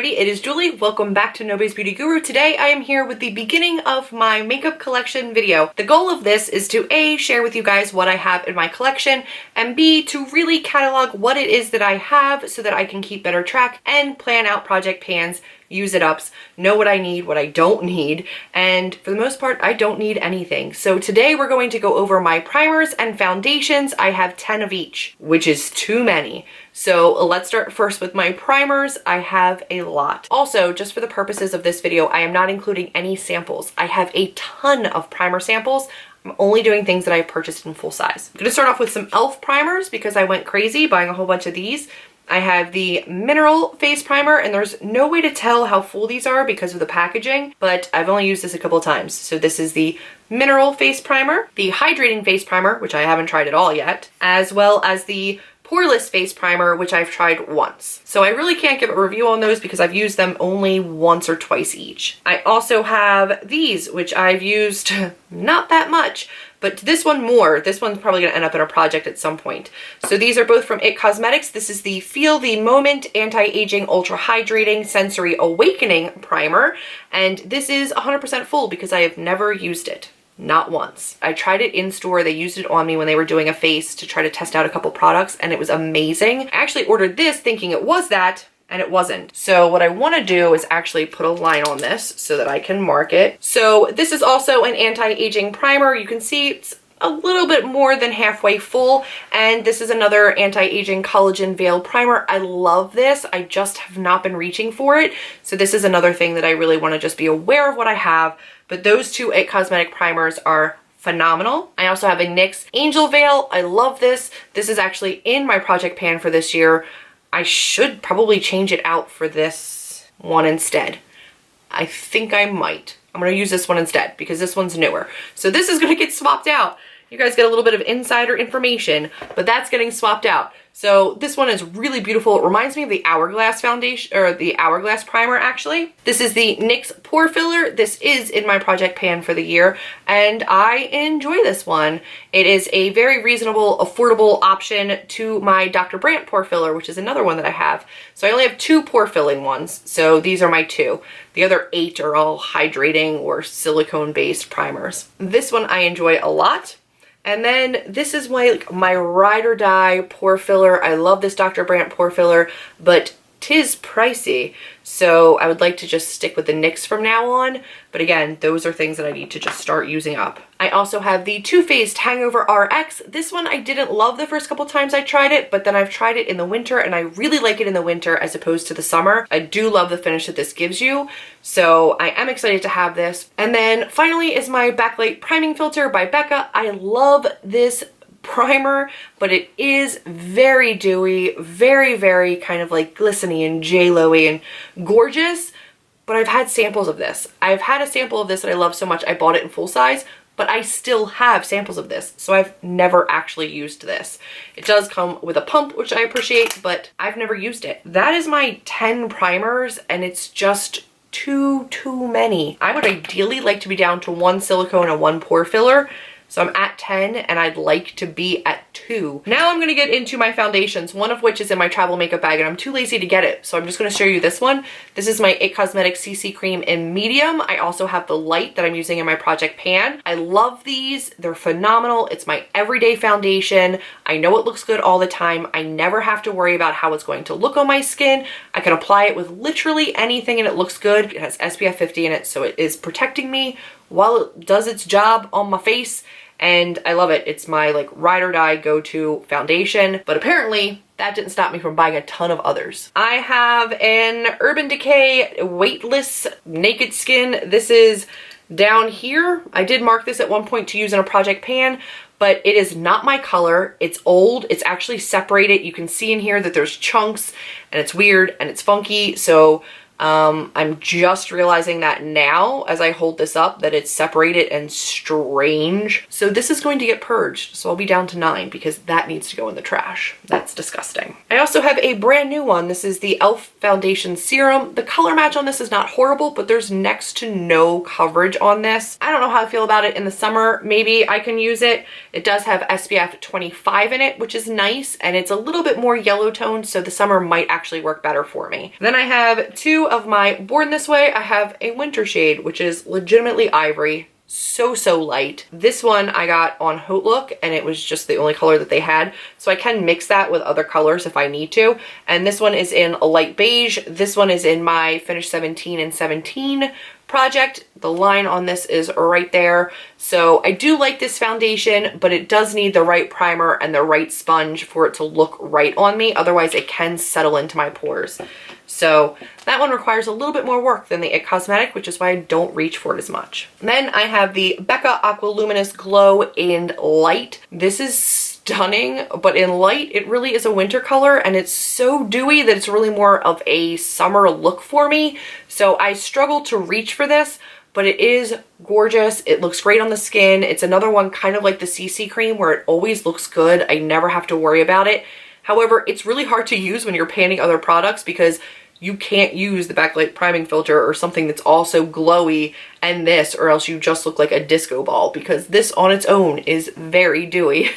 everybody, it is Julie. Welcome back to Nobody's Beauty Guru. Today I am here with the beginning of my makeup collection video. The goal of this is to A, share with you guys what I have in my collection, and B, to really catalog what it is that I have so that I can keep better track and plan out project pans, use it ups, know what I need, what I don't need, and for the most part, I don't need anything. So today we're going to go over my primers and foundations. I have 10 of each, which is too many. So let's start first with my primers. I have a lot. Also, just for the purposes of this video, I am not including any samples. I have a ton of primer samples. I'm only doing things that I purchased in full size. I'm gonna start off with some e.l.f. primers because I went crazy buying a whole bunch of these. I have the mineral face primer, and there's no way to tell how full these are because of the packaging, but I've only used this a couple times. So this is the mineral face primer, the hydrating face primer, which I haven't tried at all yet, as well as the Poreless face primer, which I've tried once. So I really can't give a review on those because I've used them only once or twice each. I also have these, which I've used not that much, but this one more. This one's probably gonna end up in a project at some point. So these are both from IT Cosmetics. This is the Feel the Moment Anti-Aging Ultra Hydrating Sensory Awakening Primer. And this is 100% full because I have never used it. Not once. I tried it in store. They used it on me when they were doing a face to try to test out a couple products, and it was amazing. I actually ordered this thinking it was that, and it wasn't. So what I want to do is actually put a line on this so that I can mark it. So this is also an anti-aging primer. You can see it's a little bit more than halfway full, and this is another anti-aging collagen veil primer. I love this. I just have not been reaching for it. So this is another thing that I really want to just be aware of what I have. But those two IT Cosmetic primers are phenomenal. I also have a NYX Angel Veil. I love this. This is actually in my project pan for this year. I should probably change it out for this one instead. I think I might. I'm gonna use this one instead because this one's newer. So this is gonna get swapped out. You guys get a little bit of insider information, but that's getting swapped out. So this one is really beautiful. It reminds me of the Hourglass foundation, or the Hourglass primer actually. This is the NYX Pore Filler. This is in my project pan for the year, and I enjoy this one. It is a very reasonable, affordable option to my Dr. Brandt Pore Filler, which is another one that I have. So I only have 2 pore filling ones, so these are my 2. The other 8 are all hydrating or silicone-based primers. This one I enjoy a lot. And then this is my ride or die pore filler. I love this Dr. Brandt pore filler, but 'tis pricey. So I would like to just stick with the NYX from now on. But again, those are things that I need to just start using up. I also have the Too Faced Hangover RX. This one I didn't love the first couple times I tried it, but then I've tried it in the winter and I really like it in the winter as opposed to the summer. I do love the finish that this gives you. So I am excited to have this. And then finally is my Backlight Priming Filter by Becca. I love this primer, but it is very dewy, very, very kind of like glistening and J-Lo-y and gorgeous. But I've had samples of this. I've had a sample of this that I love so much I bought it in full size, but I still have samples of this. So I've never actually used this. It does come with a pump, which I appreciate, but I've never used it. That is my 10 primers, and it's just too many. I would ideally like to be down to 1 silicone and 1 pore filler. So I'm at 10 and I'd like to be at 2. Now I'm gonna get into my foundations, one of which is in my travel makeup bag and I'm too lazy to get it. So I'm just gonna show you this one. This is my IT Cosmetics CC Cream in medium. I also have the light that I'm using in my project pan. I love these, they're phenomenal. It's my everyday foundation. I know it looks good all the time. I never have to worry about how it's going to look on my skin. I can apply it with literally anything and it looks good. It has SPF 50 in it, so it is protecting me while it does its job on my face. And I love it. It's my like ride or die go-to foundation, but apparently that didn't stop me from buying a ton of others. I have an Urban Decay Weightless Naked Skin. This is down here. I did mark this at one point to use in a project pan, but it is not my color. It's old. It's actually separated. You can see in here that there's chunks and it's weird and it's funky. So I'm just realizing that now as I hold this up that it's separated and strange. So this is going to get purged. So I'll be down to 9 because that needs to go in the trash. That's disgusting. I also have a brand new one. This is the e.l.f. Foundation Serum. The color match on this is not horrible, but there's next to no coverage on this. I don't know how I feel about it in the summer. Maybe I can use it. It does have SPF 25 in it, which is nice, and it's a little bit more yellow toned, so the summer might actually work better for me. Then I have two of my Born This Way. I have a winter shade, which is legitimately ivory. So light. This one I got on Haute Look, and it was just the only color that they had, so I can mix that with other colors if I need to. And this one is in a light beige. This one is in my Finish 17 and 17 project. The line on this is right there. So I do like this foundation, but it does need the right primer and the right sponge for it to look right on me. Otherwise it can settle into my pores. So that one requires a little bit more work than the IT Cosmetic, which is why I don't reach for it as much. Then I have the Becca Aqua Luminous Glow in Light. This is stunning, but in light it really is a winter color, and it's so dewy that it's really more of a summer look for me. So I struggle to reach for this, but it is gorgeous. It looks great on the skin. It's another one kind of like the CC cream where it always looks good. I never have to worry about it. However, it's really hard to use when you're panning other products because you can't use the backlight priming filter or something that's also glowy and this, or else you just look like a disco ball, because this on its own is very dewy.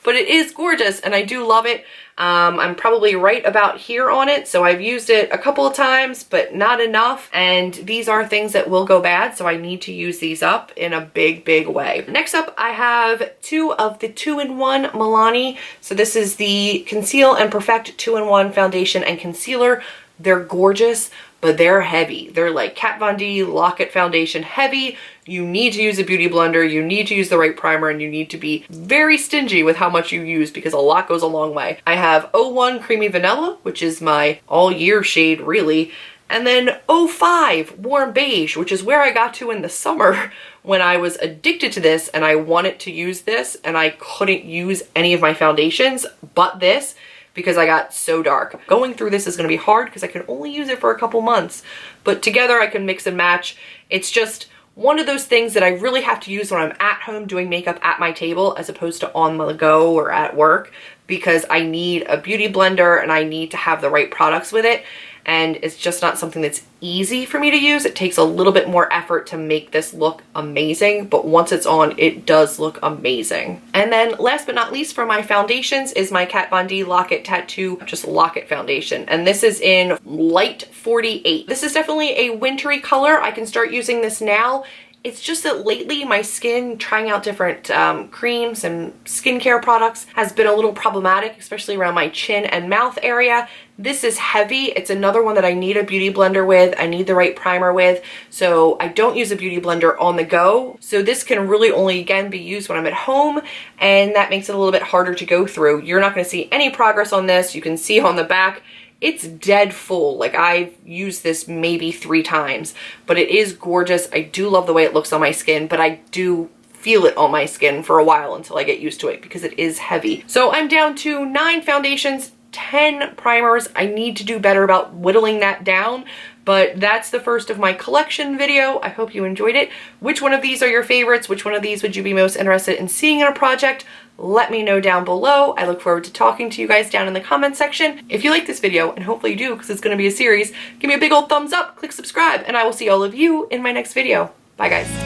But it is gorgeous and I do love it. I'm probably right about here on it, so I've used it a couple of times, but not enough. And these are things that will go bad, so I need to use these up in a big way. Next up, I have two of the 2-in-1 Milani. So this is the Conceal and Perfect 2-in-1 Foundation and Concealer. They're gorgeous, but they're heavy. They're like Kat Von D Lock-It Foundation heavy. You need to use a beauty blender, you need to use the right primer, and you need to be very stingy with how much you use because a lot goes a long way. I have 01 Creamy Vanilla, which is my all year shade really, and then 05 Warm Beige, which is where I got to in the summer when I was addicted to this and I wanted to use this and I couldn't use any of my foundations but this, because I got so dark. Going through this is gonna be hard because I can only use it for a couple months, but together I can mix and match. It's just one of those things that I really have to use when I'm at home doing makeup at my table as opposed to on the go or at work, because I need a beauty blender and I need to have the right products with it. And it's just not something that's easy for me to use. It takes a little bit more effort to make this look amazing, but once it's on, it does look amazing. And then last but not least for my foundations is my Kat Von D Lock-It Tattoo, just Lock-It foundation. And this is in Light 48. This is definitely a wintry color. I can start using this now. It's just that lately my skin, trying out different creams and skincare products, has been a little problematic, especially around my chin and mouth area. This is heavy. It's another one that I need a beauty blender with. I need the right primer with. So I don't use a beauty blender on the go. So this can really only, again, be used when I'm at home, and that makes it a little bit harder to go through. You're not going to see any progress on this. You can see on the back, it's dead full. Like, I've used this maybe 3 times, but it is gorgeous. I do love the way it looks on my skin, but I do feel it on my skin for a while until I get used to it because it is heavy. So I'm down to 9 foundations, 10 primers. I need to do better about whittling that down, but that's the first of my collection video. I hope you enjoyed it. Which one of these are your favorites? Which one of these would you be most interested in seeing in a project? Let me know down below. I look forward to talking to you guys down in the comment section. If you like this video, and hopefully you do because it's going to be a series, give me a big old thumbs up, click subscribe, and I will see all of you in my next video. Bye guys.